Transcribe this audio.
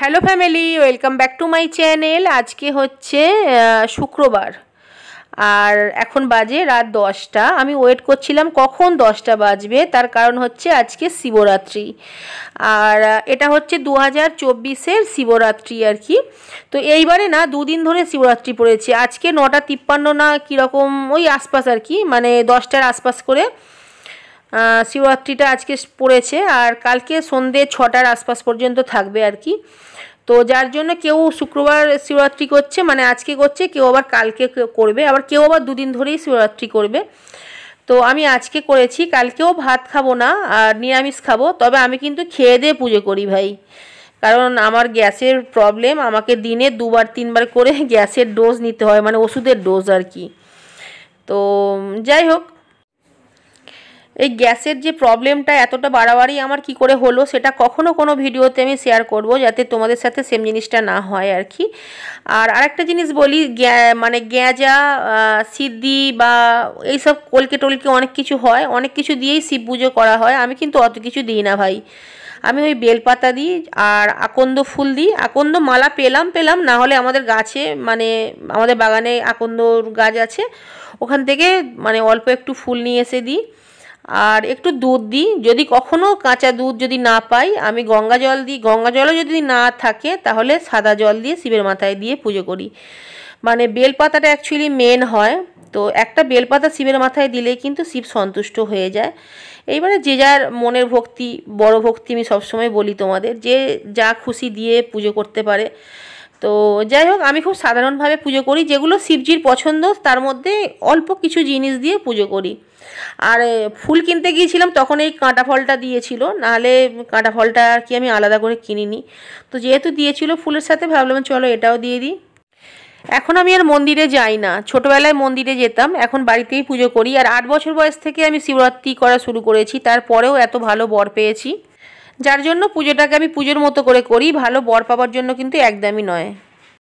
Hello family, welcome back to my channel. আজকে হচ্ছে শুক্রবার আর এখন বাজে রাত 10টা। আমি ওয়েট করছিলাম কখন 10টা বাজবে, তার কারণ হচ্ছে আজকে শিবরাত্রি। আর এটা হচ্ছে 2024-এর শিবরাত্রি আর কি। তো এইবারে না দুদিন ধরে শিবরাত্রি পড়েছে। আজকে 9:53 না কীরকম ওই আশপাশ আর কি, মানে 10টার আশপাশ করে শিবরাত্রিটা আজকে পড়েছে। আর কালকে সন্ধ্যে 6টার আশপাশ পর্যন্ত থাকবে আর কি। তো যার জন্য কেউ শুক্রবার শিবরাত্রি করছে, মানে আজকে করছে, কেউ আবার কালকে করবে, আবার কেউ আবার দুদিন ধরেই শিবরাত্রি করবে। তো আমি আজকে করেছি, কালকেও ভাত খাবো না আর নিরামিষ খাবো, তবে আমি কিন্তু খেয়ে দিয়ে পুজো করি ভাই, কারণ আমার গ্যাসের প্রবলেম। আমাকে দিনে 2-3বার করে গ্যাসের ডোজ নিতে হয়, মানে ওষুধের ডোজ আর কি। তো যাই হোক, এই গ্যাসের যে প্রবলেমটা এতটা বাড়াবাড়ি আমার কি করে হলো সেটা কখনো কোনো ভিডিওতে আমি শেয়ার করব, যাতে তোমাদের সাথে সেম জিনিসটা না হয় আর কি। আর আরেকটা জিনিস বলি, মানে গ্যাঁজা, সিদ্ধি বা এইসব কলকে টলকে অনেক কিছু হয়, অনেক কিছু দিয়েই শিব পুজো করা হয়। আমি কিন্তু অত কিছু দিই না ভাই, আমি ওই বেলপাতা দিই আর আকন্দ ফুল দিই। আকন্দ মালা পেলাম, না হলে আমাদের গাছে, মানে আমাদের বাগানে আকন্দর গাছ আছে, ওখান থেকে মানে অল্প একটু ফুল নিয়ে এসে দিই। আর একটু দুধ দিই, যদি কখনও কাঁচা দুধ যদি না পাই আমি গঙ্গা জল দিই। গঙ্গা জলও যদি না থাকে তাহলে সাদা জল দিয়ে শিবের মাথায় দিয়ে পুজো করি। মানে বেলপাতাটা অ্যাকচুয়ালি মেন হয়, তো একটা বেলপাতা শিবের মাথায় দিলেই কিন্তু শিব সন্তুষ্ট হয়ে যায়। এইবারে যে যার মনের ভক্তি, বড় ভক্তি আমি সবসময় বলি তোমাদের, যে যা খুশি দিয়ে পুজো করতে পারে। তো যাই হোক, আমি খুব সাধারণভাবে পুজো করি, যেগুলো শিবজির পছন্দ তার মধ্যে অল্প কিছু জিনিস দিয়ে পুজো করি। আর ফুল কিনতে গিয়েছিলাম তখন এই কাঁটা ফলটা দিয়েছিল, নাহলে কাঁটা ফলটা আর কি আমি আলাদা করে কিনিনি। তো যেহেতু দিয়েছিল ফুলের সাথে, ভাবলাম চলো এটাও দিয়ে দিই। এখন আমি আর মন্দিরে যাই না, ছোটোবেলায় মন্দিরে যেতাম, এখন বাড়িতেই পুজো করি। আর 8 বছর বয়স থেকে আমি শিবরাত্রি করা শুরু করেছি, তারপরেও এত ভালো বর পেয়েছি, যার জন্য পুজোটাকে আমি পুজোর মতো করে করি, ভালো বর পাওয়ার জন্য কিন্তু একদমই নয়।